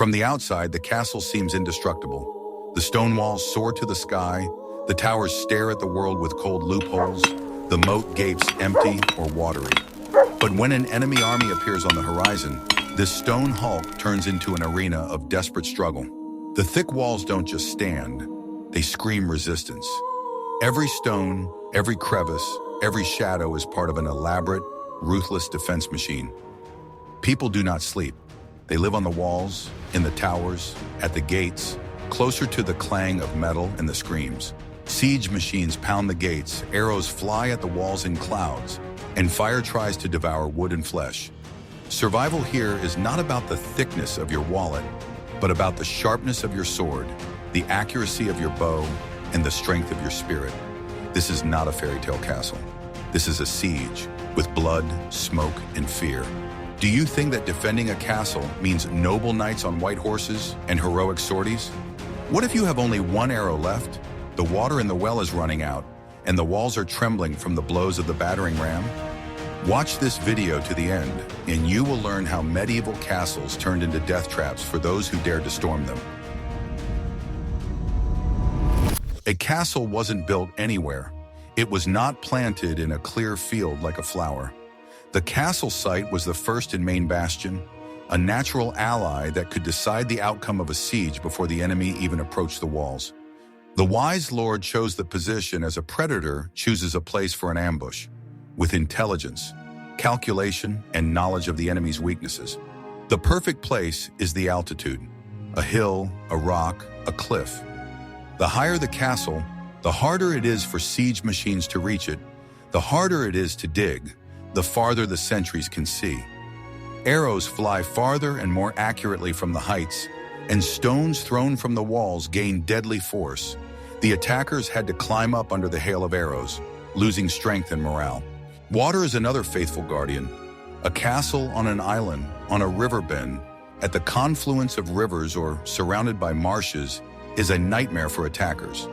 From the outside, the castle seems indestructible. The stone walls soar to the sky, the towers stare at the world with cold loopholes, the moat gapes empty or watery. But when an enemy army appears on the horizon, this stone hulk turns into an arena of desperate struggle. The thick walls don't just stand, they scream resistance. Every stone, every crevice, every shadow is part of an elaborate, ruthless defense machine. People do not sleep. They live on the walls, in the towers, at the gates, closer to the clang of metal and the screams. Siege machines pound the gates, arrows fly at the walls in clouds, and fire tries to devour wood and flesh. Survival here is not about the thickness of your wallet, but about the sharpness of your sword, the accuracy of your bow, and the strength of your spirit. This is not a fairy tale castle. This is a siege with blood, smoke, and fear. Do you think that defending a castle means noble knights on white horses and heroic sorties? What if you have only one arrow left, the water in the well is running out, and the walls are trembling from the blows of the battering ram? Watch this video to the end, and you will learn how medieval castles turned into death traps for those who dared to storm them. A castle wasn't built anywhere. It was not planted in a clear field like a flower. The castle site was the first and main bastion, a natural ally that could decide the outcome of a siege before the enemy even approached the walls. The wise lord chose the position as a predator chooses a place for an ambush, with intelligence, calculation, and knowledge of the enemy's weaknesses. The perfect place is the altitude, a hill, a rock, a cliff. The higher the castle, the harder it is for siege machines to reach it, the harder it is to dig, the farther the sentries can see. Arrows fly farther and more accurately from the heights, and stones thrown from the walls gain deadly force. The attackers had to climb up under the hail of arrows, losing strength and morale. Water is another faithful guardian. A castle on an island, on a river bend, at the confluence of rivers or surrounded by marshes is a nightmare for attackers.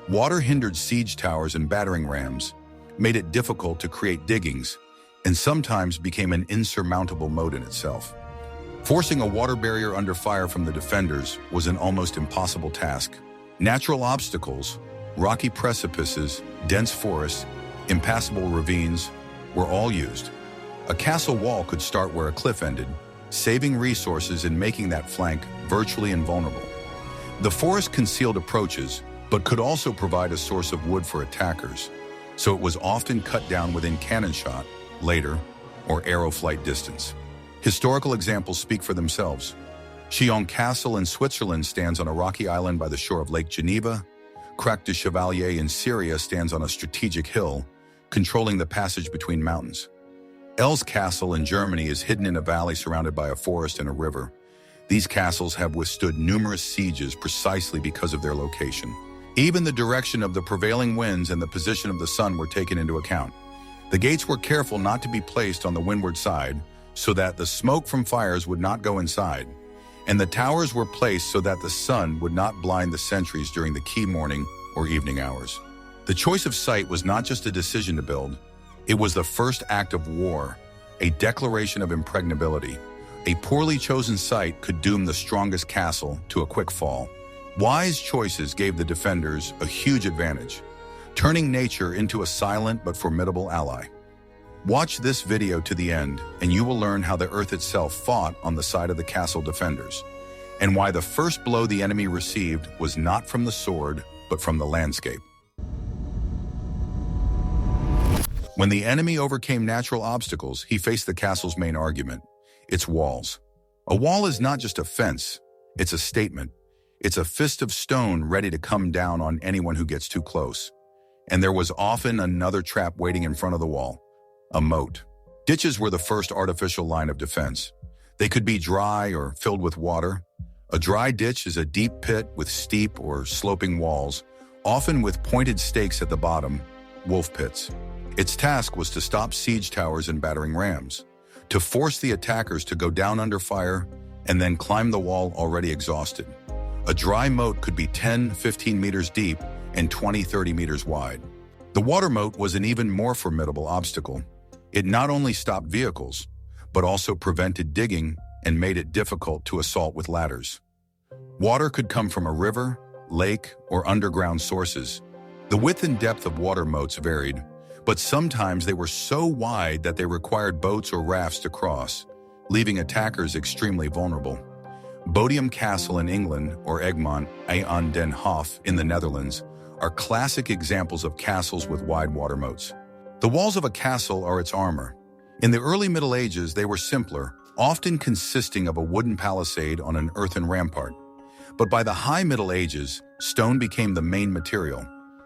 Water hindered siege towers and battering rams, made it difficult to create diggings, and sometimes became an insurmountable moat in itself. Forcing a water barrier under fire from the defenders was an almost impossible task. Natural obstacles, rocky precipices, dense forests, impassable ravines were all used. A castle wall could start where a cliff ended, saving resources and making that flank virtually invulnerable. The forest concealed approaches, but could also provide a source of wood for attackers, so it was often cut down within cannon shot, later, or arrow flight distance. Historical examples speak for themselves. Chillon Castle in Switzerland stands on a rocky island by the shore of Lake Geneva. Crac du Chevalier in Syria stands on a strategic hill, controlling the passage between mountains. Els Castle in Germany is hidden in a valley surrounded by a forest and a river. These castles have withstood numerous sieges precisely because of their location. Even the direction of the prevailing winds and the position of the sun were taken into account. The gates were careful not to be placed on the windward side so that the smoke from fires would not go inside, and the towers were placed so that the sun would not blind the sentries during the key morning or evening hours. The choice of site was not just a decision to build, it was the first act of war, a declaration of impregnability. A poorly chosen site could doom the strongest castle to a quick fall. Wise choices gave the defenders a huge advantage, turning nature into a silent but formidable ally. Watch this video to the end, and you will learn how the earth itself fought on the side of the castle defenders, and why the first blow the enemy received was not from the sword, but from the landscape. When the enemy overcame natural obstacles, he faced the castle's main argument, its walls. A wall is not just a fence, it's a statement. It's a fist of stone ready to come down on anyone who gets too close. And there was often another trap waiting in front of the wall, a moat. Ditches were the first artificial line of defense. They could be dry or filled with water. A dry ditch is a deep pit with steep or sloping walls, often with pointed stakes at the bottom, wolf pits. Its task was to stop siege towers and battering rams, to force the attackers to go down under fire and then climb the wall already exhausted. A dry moat could be 10, 15 meters deep and 20, 30 meters wide. The water moat was an even more formidable obstacle. It not only stopped vehicles, but also prevented digging and made it difficult to assault with ladders. Water could come from a river, lake, or underground sources. The width and depth of water moats varied, but sometimes they were so wide that they required boats or rafts to cross, leaving attackers extremely vulnerable. Bodiam Castle in England, or Egmont aan den Hof in the Netherlands, are classic examples of castles with wide water moats. The walls of a castle are its armor. In the early Middle Ages, they were simpler, often consisting of a wooden palisade on an earthen rampart. But by the High Middle Ages, stone became the main material.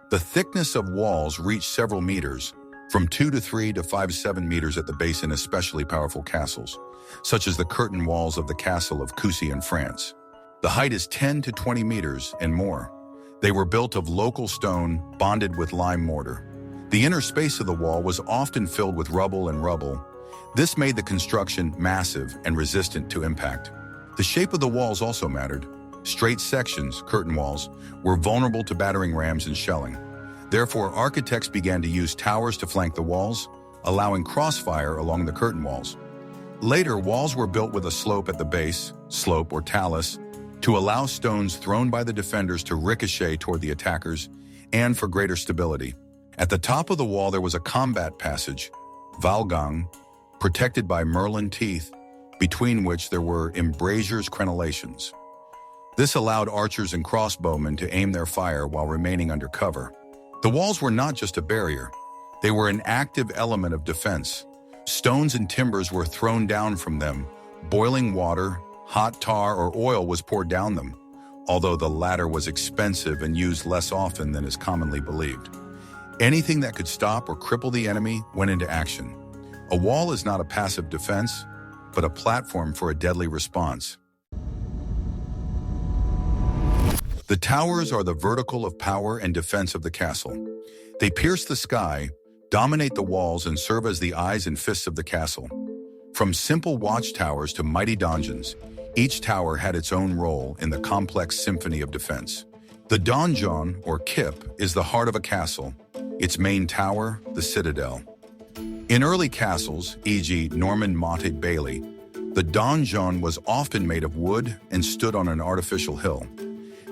The thickness of walls reached several meters, from 2 to 3 to 5 to 7 meters at the base in especially powerful castles, such as the curtain walls of the castle of Coucy in France. The height is 10 to 20 meters and more. They were built of local stone bonded with lime mortar. The inner space of the wall was often filled with rubble. This made the construction massive and resistant to impact. The shape of the walls also mattered. Straight sections, curtain walls, were vulnerable to battering rams and shelling. Therefore, architects began to use towers to flank the walls, allowing crossfire along the curtain walls. Later, walls were built with a slope at the base, slope or talus, to allow stones thrown by the defenders to ricochet toward the attackers and for greater stability. At the top of the wall, there was a combat passage, valgang, protected by Merlin teeth, between which there were embrasures crenellations. This allowed archers and crossbowmen to aim their fire while remaining under cover. The walls were not just a barrier. They were an active element of defense. Stones and timbers were thrown down from them. Boiling water, hot tar, or oil was poured down them, although the latter was expensive and used less often than is commonly believed. Anything that could stop or cripple the enemy went into action. A wall is not a passive defense, but a platform for a deadly response. The towers are the vertical of power and defense of the castle. They pierce the sky, dominate the walls, and serve as the eyes and fists of the castle. From simple watchtowers to mighty donjons, each tower had its own role in the complex symphony of defense. The donjon, or keep, is the heart of a castle, its main tower, the citadel. In early castles, e.g. Norman Motte Bailey, the donjon was often made of wood and stood on an artificial hill.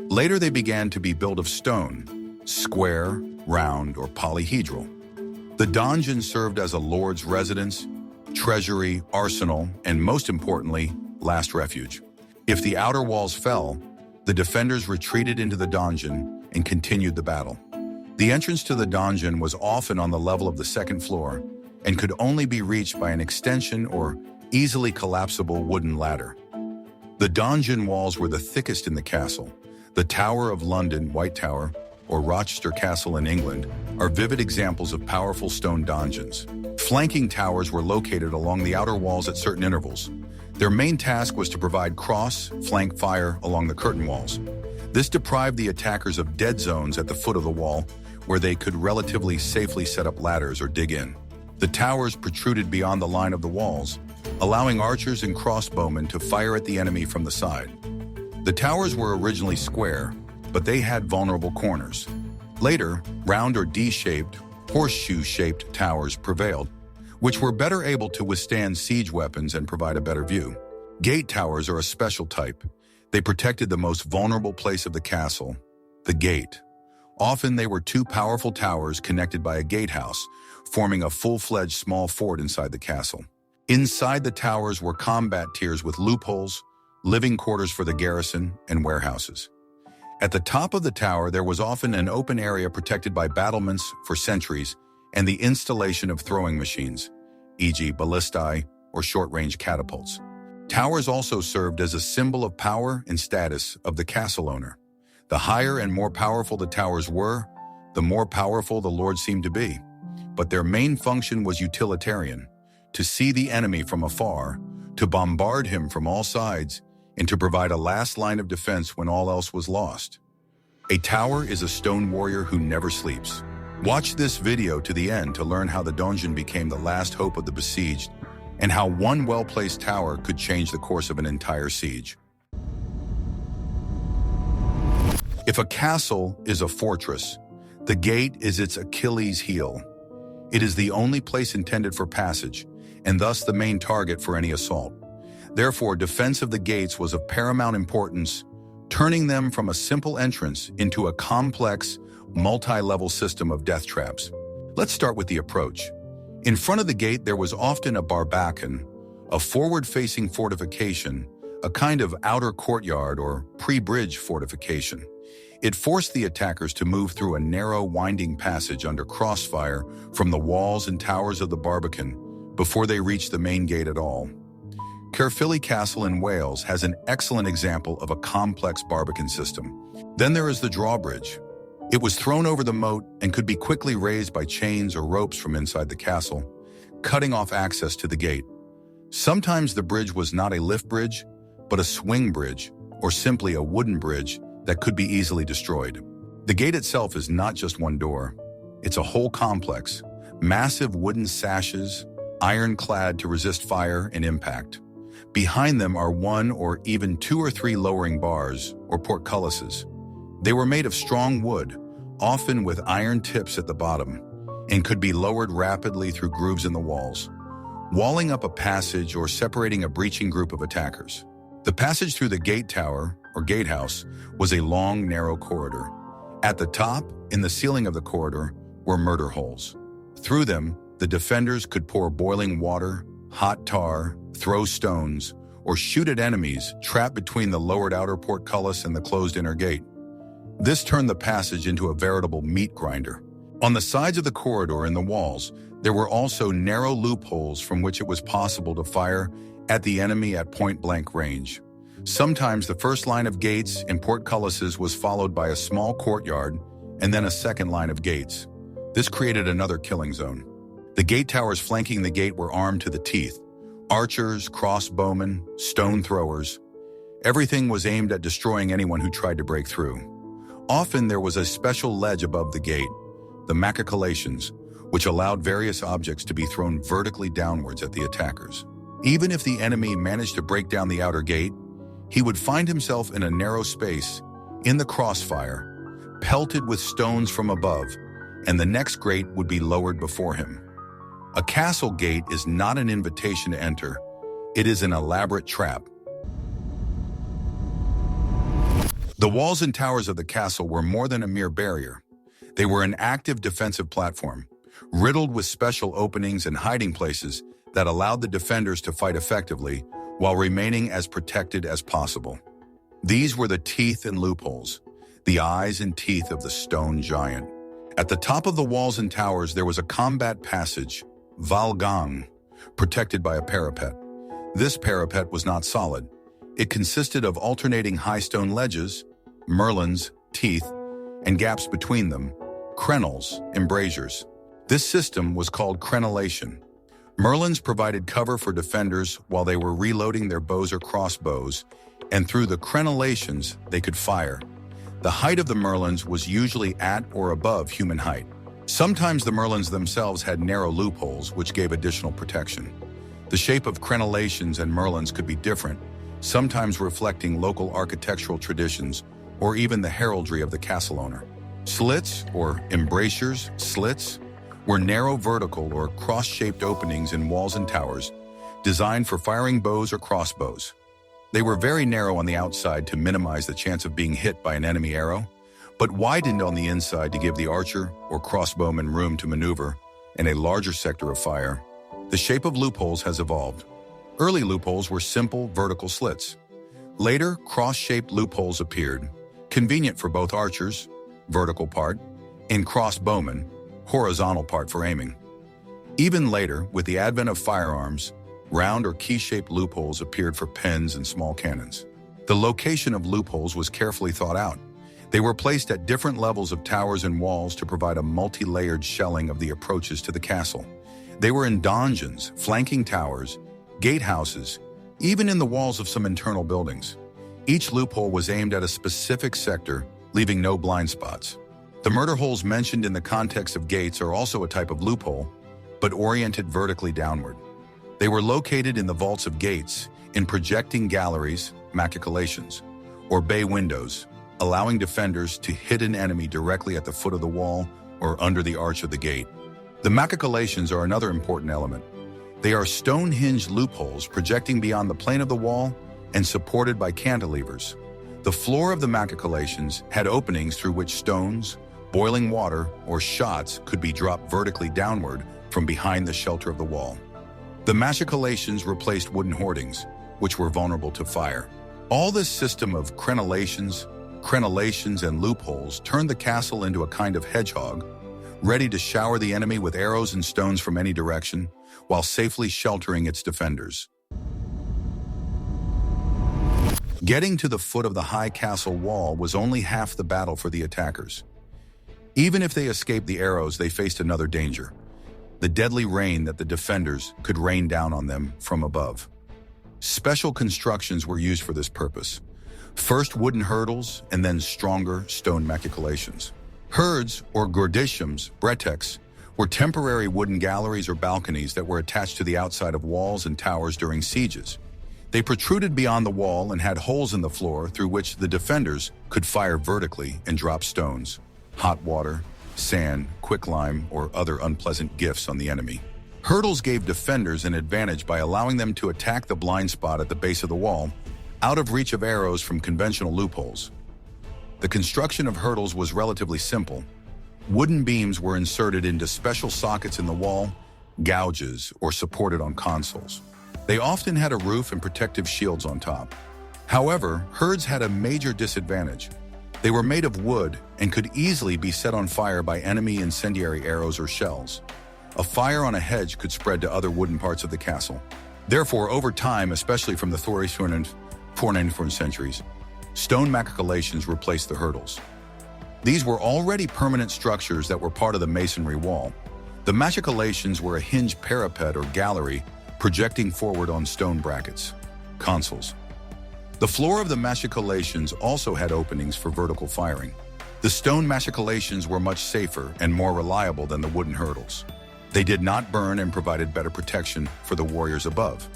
Later they began to be built of stone, square, round, or polyhedral. The donjon served as a lord's residence, treasury, arsenal, and most importantly, last refuge. If the outer walls fell, the defenders retreated into the donjon and continued the battle. The entrance to the donjon was often on the level of the second floor and could only be reached by an extension or easily collapsible wooden ladder. The donjon walls were the thickest in the castle. The Tower of London, White Tower, or Rochester Castle in England, are vivid examples of powerful stone donjons. Flanking towers were located along the outer walls at certain intervals. Their main task was to provide cross-flank fire along the curtain walls. This deprived the attackers of dead zones at the foot of the wall, where they could relatively safely set up ladders or dig in. The towers protruded beyond the line of the walls, allowing archers and crossbowmen to fire at the enemy from the side. The towers were originally square, but they had vulnerable corners. Later, round or D-shaped, horseshoe-shaped towers prevailed, which were better able to withstand siege weapons and provide a better view. Gate towers are a special type. They protected the most vulnerable place of the castle, the gate. Often they were two powerful towers connected by a gatehouse, forming a full-fledged small fort inside the castle. Inside the towers were combat tiers with loopholes, living quarters for the garrison, and warehouses. At the top of the tower, there was often an open area protected by battlements for sentries and the installation of throwing machines, e.g. ballistae or short-range catapults. Towers also served as a symbol of power and status of the castle owner. The higher and more powerful the towers were, the more powerful the lord seemed to be. But their main function was utilitarian, to see the enemy from afar, to bombard him from all sides, and to provide a last line of defense when all else was lost. A tower is a stone warrior who never sleeps. Watch this video to the end to learn how the donjon became the last hope of the besieged and how one well-placed tower could change the course of an entire siege. If a castle is a fortress, the gate is its Achilles heel. It is the only place intended for passage, and thus the main target for any assault. Therefore, defense of the gates was of paramount importance, turning them from a simple entrance into a complex, multi-level system of death traps. Let's start with the approach. In front of the gate, there was often a barbican, a forward-facing fortification, a kind of outer courtyard or pre-bridge fortification. It forced the attackers to move through a narrow, winding passage under crossfire from the walls and towers of the barbican before they reached the main gate at all. Caerphilly Castle in Wales has an excellent example of a complex barbican system. Then there is the drawbridge. It was thrown over the moat and could be quickly raised by chains or ropes from inside the castle, cutting off access to the gate. Sometimes the bridge was not a lift bridge, but a swing bridge, or simply a wooden bridge that could be easily destroyed. The gate itself is not just one door. It's a whole complex, massive wooden sashes, ironclad to resist fire and impact. Behind them are one or even two or three lowering bars, or portcullises. They were made of strong wood, often with iron tips at the bottom, and could be lowered rapidly through grooves in the walls, walling up a passage or separating a breaching group of attackers. The passage through the gate tower, or gatehouse, was a long, narrow corridor. At the top, in the ceiling of the corridor, were murder holes. Through them, the defenders could pour boiling water, hot tar, throw stones, or shoot at enemies trapped between the lowered outer portcullis and the closed inner gate. This turned the passage into a veritable meat grinder. On the sides of the corridor and the walls, there were also narrow loopholes from which it was possible to fire at the enemy at point-blank range. Sometimes the first line of gates and portcullises was followed by a small courtyard and then a second line of gates. This created another killing zone. The gate towers flanking the gate were armed to the teeth. Archers, crossbowmen, stone throwers. Everything was aimed at destroying anyone who tried to break through. Often there was a special ledge above the gate, the machicolations, which allowed various objects to be thrown vertically downwards at the attackers. Even if the enemy managed to break down the outer gate, he would find himself in a narrow space, in the crossfire, pelted with stones from above, and the next gate would be lowered before him. A castle gate is not an invitation to enter. It is an elaborate trap. The walls and towers of the castle were more than a mere barrier. They were an active defensive platform, riddled with special openings and hiding places that allowed the defenders to fight effectively while remaining as protected as possible. These were the teeth and loopholes, the eyes and teeth of the stone giant. At the top of the walls and towers, there was a combat passage, Valgang, protected by a parapet. This parapet was not solid. It consisted of alternating high stone ledges, merlons, teeth, and gaps between them, crenels, embrasures. This system was called crenellation. Merlons provided cover for defenders while they were reloading their bows or crossbows, and through the crenellations they could fire. The height of the merlons was usually at or above human height. Sometimes the merlons themselves had narrow loopholes which gave additional protection. The shape of crenellations and merlons could be different, sometimes reflecting local architectural traditions or even the heraldry of the castle owner. Slits, or embrasures, slits, were narrow vertical or cross-shaped openings in walls and towers, designed for firing bows or crossbows. They were very narrow on the outside to minimize the chance of being hit by an enemy arrow, but widened on the inside to give the archer or crossbowman room to maneuver in a larger sector of fire. The shape of loopholes has evolved. Early loopholes were simple vertical slits. Later, cross-shaped loopholes appeared, convenient for both archers, vertical part, and crossbowmen, horizontal part for aiming. Even later, with the advent of firearms, round or key-shaped loopholes appeared for pens and small cannons. The location of loopholes was carefully thought out. They were placed at different levels of towers and walls to provide a multi-layered shelling of the approaches to the castle. They were in donjons, flanking towers, gatehouses, even in the walls of some internal buildings. Each loophole was aimed at a specific sector, leaving no blind spots. The murder holes mentioned in the context of gates are also a type of loophole, but oriented vertically downward. They were located in the vaults of gates, in projecting galleries, machicolations, or bay windows, allowing defenders to hit an enemy directly at the foot of the wall or under the arch of the gate. The machicolations are another important element. They are stone-hinged loopholes projecting beyond the plane of the wall and supported by cantilevers. The floor of the machicolations had openings through which stones, boiling water, or shots could be dropped vertically downward from behind the shelter of the wall. The machicolations replaced wooden hoardings, which were vulnerable to fire. All this system of crenellations, and loopholes turned the castle into a kind of hedgehog, ready to shower the enemy with arrows and stones from any direction, while safely sheltering its defenders. Getting to the foot of the high castle wall was only half the battle for the attackers. Even if they escaped the arrows, they faced another danger: the deadly rain that the defenders could rain down on them from above. Special constructions were used for this purpose. First wooden hurdles, and then stronger stone machicolations. Herds, or gorditiums, bretex, were temporary wooden galleries or balconies that were attached to the outside of walls and towers during sieges. They protruded beyond the wall and had holes in the floor through which the defenders could fire vertically and drop stones, hot water, sand, quicklime, or other unpleasant gifts on the enemy. Hurdles gave defenders an advantage by allowing them to attack the blind spot at the base of the wall, out of reach of arrows from conventional loopholes. The construction of hurdles was relatively simple. Wooden beams were inserted into special sockets in the wall, gouges, or supported on consoles. They often had a roof and protective shields on top. However, herds had a major disadvantage. They were made of wood and could easily be set on fire by enemy incendiary arrows or shells. A fire on a hedge could spread to other wooden parts of the castle. Therefore, over time, especially from the 4th centuries, stone machicolations replaced the hurdles. These were already permanent structures that were part of the masonry wall. The machicolations were a hinged parapet or gallery projecting forward on stone brackets, consoles. The floor of the machicolations also had openings for vertical firing. The stone machicolations were much safer and more reliable than the wooden hurdles. They did not burn and provided better protection for the warriors above.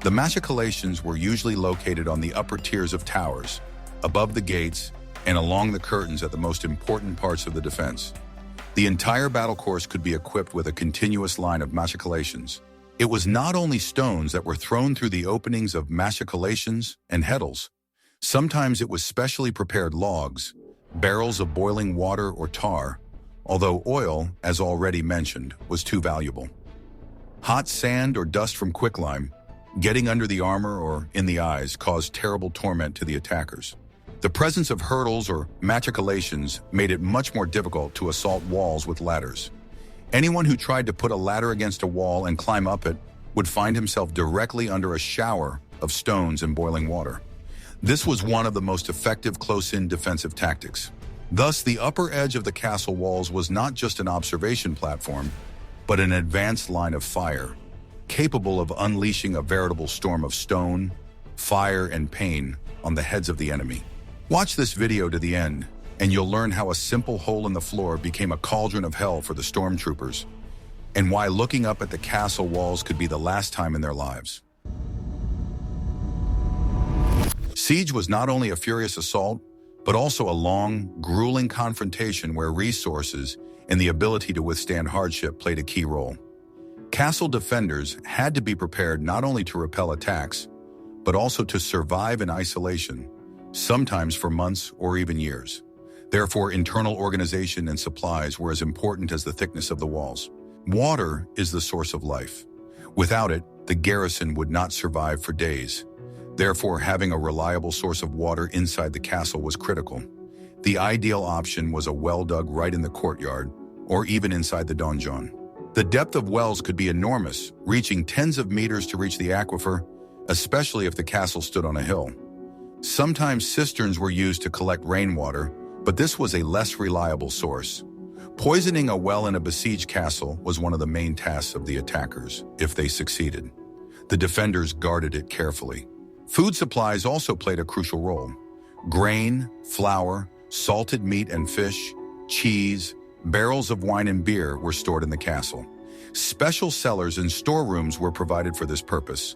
The machicolations were usually located on the upper tiers of towers, above the gates, and along the curtains at the most important parts of the defense. The entire battle course could be equipped with a continuous line of machicolations. It was not only stones that were thrown through the openings of machicolations and heddles. Sometimes it was specially prepared logs, barrels of boiling water or tar, although oil, as already mentioned, was too valuable. Hot sand or dust from quicklime, getting under the armor or in the eyes, caused terrible torment to the attackers. The presence of hurdles or machicolations made it much more difficult to assault walls with ladders. Anyone who tried to put a ladder against a wall and climb up it would find himself directly under a shower of stones and boiling water. This was one of the most effective close-in defensive tactics. Thus, the upper edge of the castle walls was not just an observation platform, but an advanced line of fire, capable of unleashing a veritable storm of stone, fire, and pain on the heads of the enemy. Watch this video to the end, and you'll learn how a simple hole in the floor became a cauldron of hell for the stormtroopers, and why looking up at the castle walls could be the last time in their lives. Siege was not only a furious assault, but also a long, grueling confrontation where resources and the ability to withstand hardship played a key role. Castle defenders had to be prepared not only to repel attacks, but also to survive in isolation, sometimes for months or even years. Therefore, internal organization and supplies were as important as the thickness of the walls. Water is the source of life. Without it, the garrison would not survive for days. Therefore, having a reliable source of water inside the castle was critical. The ideal option was a well dug right in the courtyard, or even inside the donjon. The depth of wells could be enormous, reaching tens of meters to reach the aquifer, especially if the castle stood on a hill. Sometimes cisterns were used to collect rainwater, but this was a less reliable source. Poisoning a well in a besieged castle was one of the main tasks of the attackers, if they succeeded. The defenders guarded it carefully. Food supplies also played a crucial role. Grain, flour, salted meat and fish, cheese, barrels of wine and beer were stored in the castle. Special cellars and storerooms were provided for this purpose,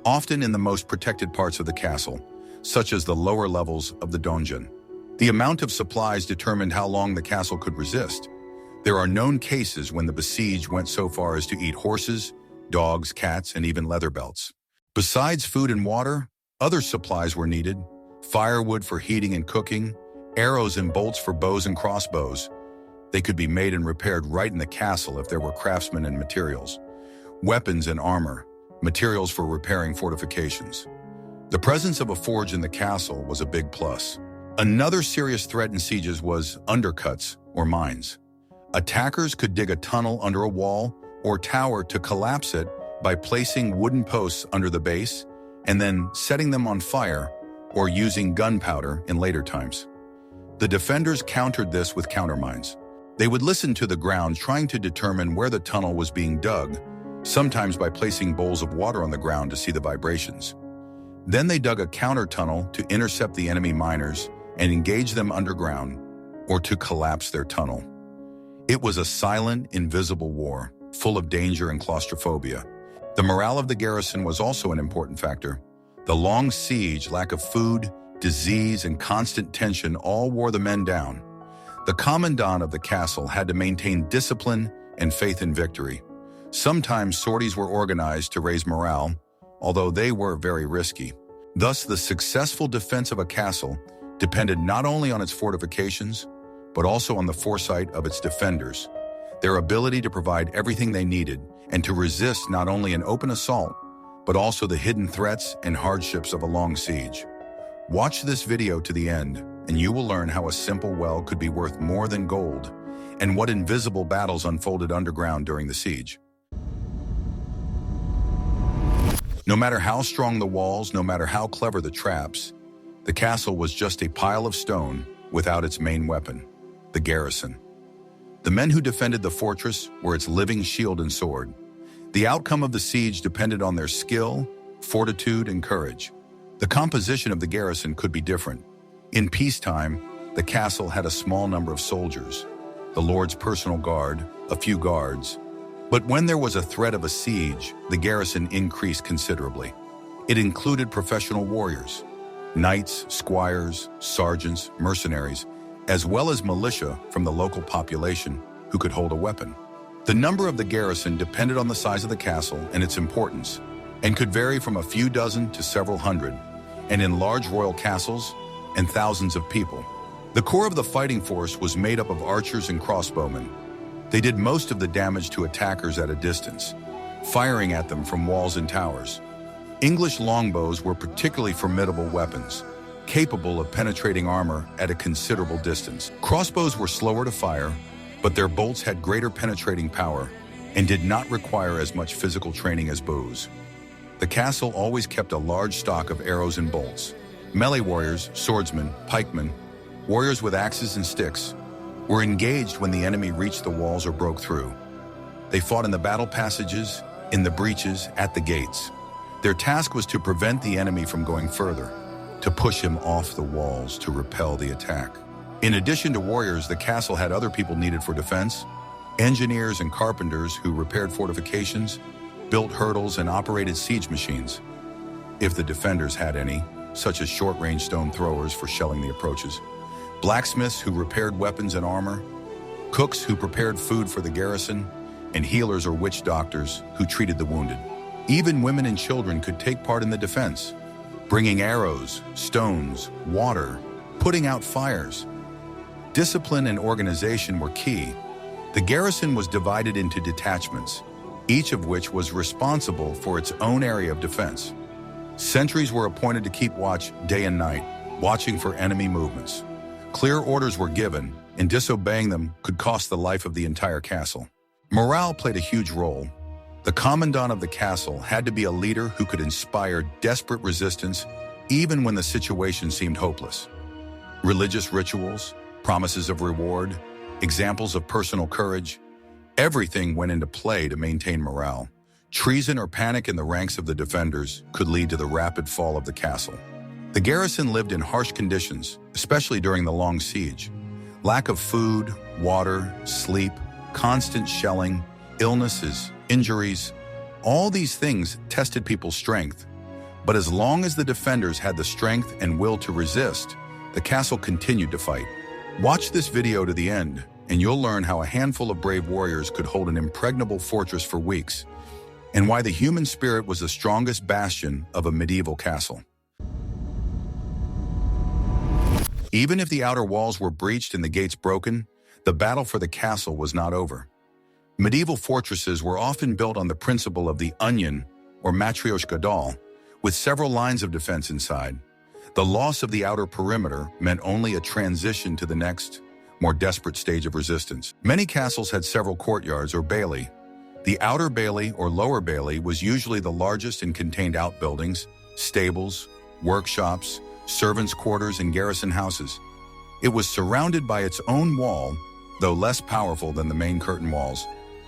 often in the most protected parts of the castle, such as the lower levels of the donjon. The amount of supplies determined how long the castle could resist. There are known cases when the besieged went so far as to eat horses, dogs, cats, and even leather belts. Besides food and water, other supplies were needed: firewood for heating and cooking, arrows and bolts for bows and crossbows. They could be made and repaired right in the castle if there were craftsmen and materials. Weapons and armor, materials for repairing fortifications. The presence of a forge in the castle was a big plus. Another serious threat in sieges was undercuts or mines. Attackers could dig a tunnel under a wall or tower to collapse it by placing wooden posts under the base and then setting them on fire or using gunpowder in later times. The defenders countered this with countermines. They would listen to the ground, trying to determine where the tunnel was being dug, sometimes by placing bowls of water on the ground to see the vibrations. Then they dug a counter tunnel to intercept the enemy miners and engage them underground or to collapse their tunnel. It was a silent, invisible war, full of danger and claustrophobia. The morale of the garrison was also an important factor. The long siege, lack of food, disease, and constant tension all wore the men down. The commandant of the castle had to maintain discipline and faith in victory. Sometimes sorties were organized to raise morale, although they were very risky. Thus, the successful defense of a castle depended not only on its fortifications, but also on the foresight of its defenders, their ability to provide everything they needed and to resist not only an open assault, but also the hidden threats and hardships of a long siege. Watch this video to the end, and you will learn how a simple well could be worth more than gold, and what invisible battles unfolded underground during the siege. No matter how strong the walls, no matter how clever the traps, the castle was just a pile of stone without its main weapon, the garrison. The men who defended the fortress were its living shield and sword. The outcome of the siege depended on their skill, fortitude, and courage. The composition of the garrison could be different. In peacetime, the castle had a small number of soldiers, the Lord's personal guard, a few guards. But when there was a threat of a siege, the garrison increased considerably. It included professional warriors, knights, squires, sergeants, mercenaries, as well as militia from the local population who could hold a weapon. The number of the garrison depended on the size of the castle and its importance, and could vary from a few dozen to several hundred, and in large royal castles, and thousands of people. The core of the fighting force was made up of archers and crossbowmen. They did most of the damage to attackers at a distance, firing at them from walls and towers. English longbows were particularly formidable weapons, capable of penetrating armor at a considerable distance. Crossbows were slower to fire, but their bolts had greater penetrating power and did not require as much physical training as bows. The castle always kept a large stock of arrows and bolts. Melee warriors, swordsmen, pikemen, warriors with axes and sticks, were engaged when the enemy reached the walls or broke through. They fought in the battle passages, in the breaches, at the gates. Their task was to prevent the enemy from going further, to push him off the walls to repel the attack. In addition to warriors, the castle had other people needed for defense: engineers and carpenters who repaired fortifications, built hurdles, and operated siege machines, if the defenders had any, such as short-range stone throwers for shelling the approaches, blacksmiths who repaired weapons and armor, cooks who prepared food for the garrison, and healers or witch doctors who treated the wounded. Even women and children could take part in the defense, bringing arrows, stones, water, putting out fires. Discipline and organization were key. The garrison was divided into detachments, each of which was responsible for its own area of defense. Sentries were appointed to keep watch day and night, watching for enemy movements. Clear orders were given, and disobeying them could cost the life of the entire castle. Morale played a huge role. The commandant of the castle had to be a leader who could inspire desperate resistance even when the situation seemed hopeless. Religious rituals, promises of reward, examples of personal courage, everything went into play to maintain morale. Treason or panic in the ranks of the defenders could lead to the rapid fall of the castle. The garrison lived in harsh conditions, especially during the long siege. Lack of food, water, sleep, constant shelling, illnesses, injuries, all these things tested people's strength. But as long as the defenders had the strength and will to resist, the castle continued to fight. Watch this video to the end, and you'll learn how a handful of brave warriors could hold an impregnable fortress for weeks. and why the human spirit was the strongest bastion of a medieval castle. Even if the outer walls were breached and the gates broken, the battle for the castle was not over. Medieval fortresses were often built on the principle of the onion or matryoshka doll, with several lines of defense inside. The loss of the outer perimeter meant only a transition to the next, more desperate stage of resistance. Many castles had several courtyards or bailey. The outer bailey or lower bailey was usually the largest and contained outbuildings, stables, workshops, servants' quarters, and garrison houses. It was surrounded by its own wall, though less powerful than the main curtain walls.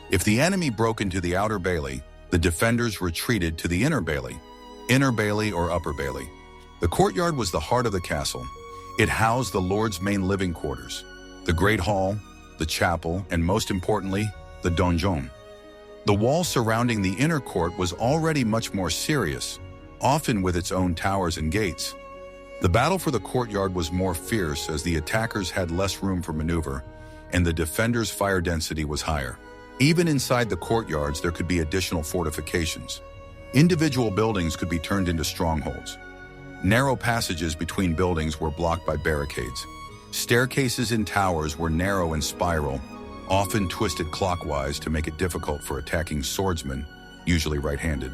If the enemy broke into the outer bailey, the defenders retreated to the inner bailey or upper bailey. The courtyard was the heart of the castle. It housed the lord's main living quarters, the great hall, the chapel, and most importantly, the donjon. The wall surrounding the inner court was already much more serious, often with its own towers and gates. The battle for the courtyard was more fierce as the attackers had less room for maneuver, and the defenders' fire density was higher. Even inside the courtyards, there could be additional fortifications. Individual buildings could be turned into strongholds. Narrow passages between buildings were blocked by barricades. Staircases in towers were narrow and spiral, often twisted clockwise to make it difficult for attacking swordsmen, usually right-handed,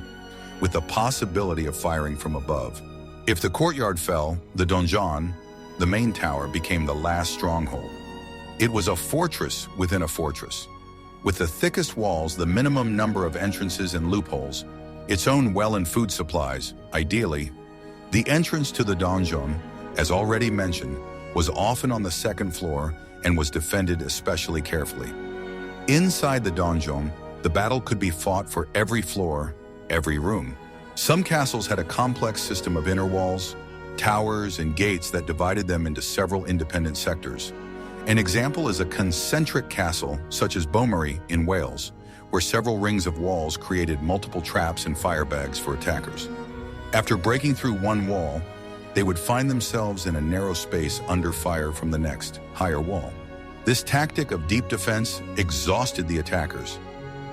with the possibility of firing from above. If the courtyard fell, the donjon, the main tower, became the last stronghold. It was a fortress within a fortress. With the thickest walls, the minimum number of entrances and loopholes, its own well and food supplies, ideally. The entrance to the donjon, as already mentioned, was often on the second floor and was defended especially carefully. Inside the donjon, the battle could be fought for every floor, every room. Some castles had a complex system of inner walls, towers, and gates that divided them into several independent sectors. An example is a concentric castle, such as Beaumaris in Wales, where several rings of walls created multiple traps and fire bags for attackers. After breaking through one wall, they would find themselves in a narrow space under fire from the next, higher wall. This tactic of deep defense exhausted the attackers.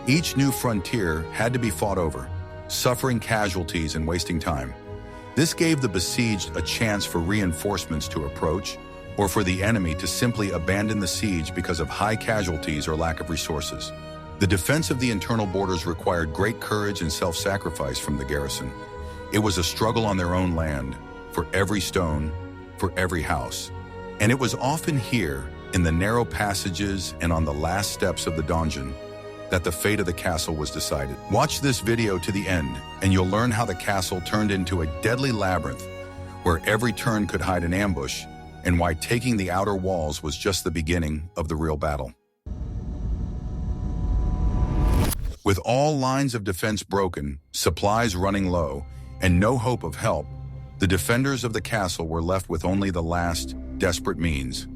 Each new frontier had to be fought over, suffering casualties and wasting time. This gave the besieged a chance for reinforcements to approach, or for the enemy to simply abandon the siege because of high casualties or lack of resources. The defense of the internal borders required great courage and self-sacrifice from the garrison. It was a struggle on their own land, for every stone, for every house. And it was often here, in the narrow passages and on the last steps of the donjon, that the fate of the castle was decided. Watch this video to the end, and you'll learn how the castle turned into a deadly labyrinth, where every turn could hide an ambush, and why taking the outer walls was just the beginning of the real battle. With all lines of defense broken, supplies running low, and no hope of help, the defenders of the castle were left with only the last, desperate means.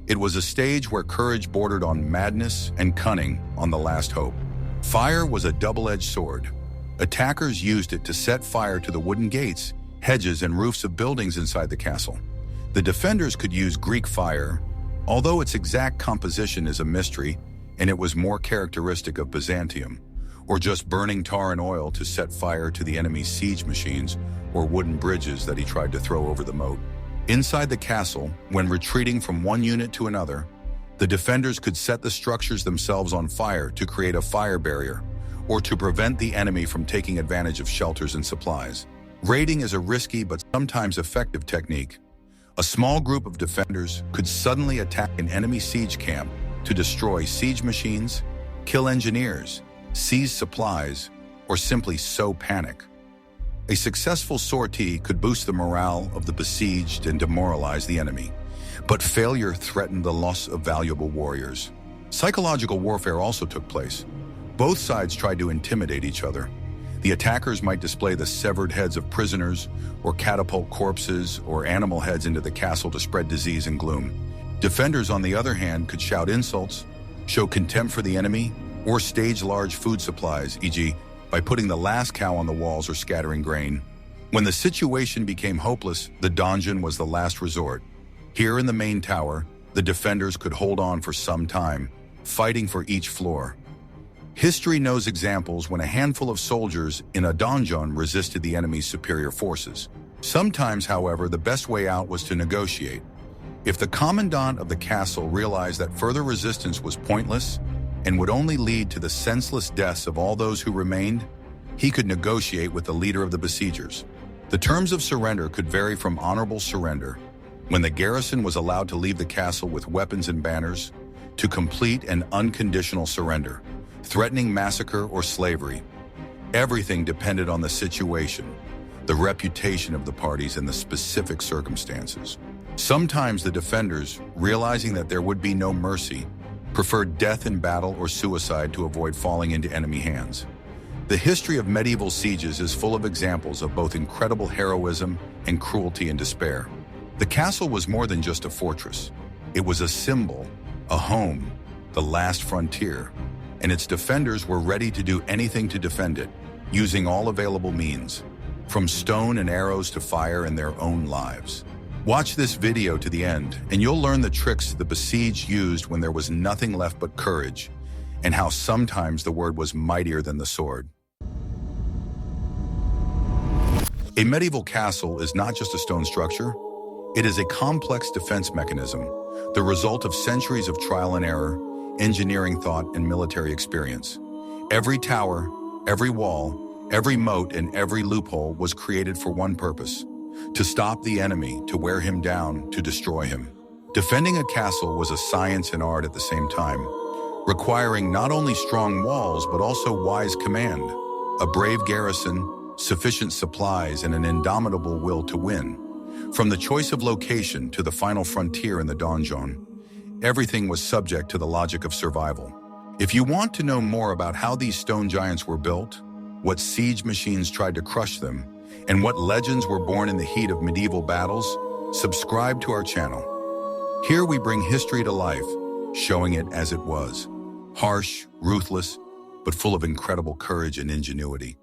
It was a stage where courage bordered on madness and cunning on the last hope. Fire was a double-edged sword. Attackers used it to set fire to the wooden gates, hedges, and roofs of buildings inside the castle. The defenders could use Greek fire, although its exact composition is a mystery, and it was more characteristic of Byzantium, or just burning tar and oil to set fire to the enemy's siege machines or wooden bridges that he tried to throw over the moat. Inside the castle, when retreating from one unit to another, the defenders could set the structures themselves on fire to create a fire barrier, or to prevent the enemy from taking advantage of shelters and supplies. Raiding is a risky but sometimes effective technique. A small group of defenders could suddenly attack an enemy siege camp to destroy siege machines, kill engineers, seize supplies, or simply sow panic. A successful sortie could boost the morale of the besieged and demoralize the enemy, but failure threatened the loss of valuable warriors. Psychological warfare also took place. Both sides tried to intimidate each other. The attackers might display the severed heads of prisoners, or catapult corpses or animal heads into the castle to spread disease and gloom. Defenders, on the other hand, could shout insults, show contempt for the enemy, or stage large food supplies, e.g., by putting the last cow on the walls or scattering grain. When the situation became hopeless, the donjon was the last resort. Here in the main tower, the defenders could hold on for some time, fighting for each floor. History knows examples when a handful of soldiers in a donjon resisted the enemy's superior forces. Sometimes, however, the best way out was to negotiate. If the commandant of the castle realized that further resistance was pointless and would only lead to the senseless deaths of all those who remained, he could negotiate with the leader of the besiegers. The terms of surrender could vary from honorable surrender, when the garrison was allowed to leave the castle with weapons and banners, to complete and unconditional surrender, threatening massacre or slavery. Everything depended on the situation, the reputation of the parties, and the specific circumstances. Sometimes the defenders, realizing that there would be no mercy, preferred death in battle or suicide to avoid falling into enemy hands. The history of medieval sieges is full of examples of both incredible heroism and cruelty and despair. The castle was more than just a fortress. It was a symbol, a home, the last frontier, and its defenders were ready to do anything to defend it, using all available means, from stone and arrows to fire and their own lives. Watch this video to the end, and you'll learn the tricks the besieged used when there was nothing left but courage, and how sometimes the word was mightier than the sword. A medieval castle is not just a stone structure. It is a complex defense mechanism, the result of centuries of trial and error, engineering thought, and military experience. Every tower, every wall, every moat, and every loophole was created for one purpose: to stop the enemy, to wear him down, to destroy him. Defending a castle was a science and art at the same time, requiring not only strong walls but also wise command, a brave garrison, sufficient supplies, and an indomitable will to win. From the choice of location to the final frontier in the donjon, everything was subject to the logic of survival. If you want to know more about how these stone giants were built, what siege machines tried to crush them, and what legends were born in the heat of medieval battles, subscribe to our channel. Here we bring history to life, showing it as it was: harsh, ruthless, but full of incredible courage and ingenuity.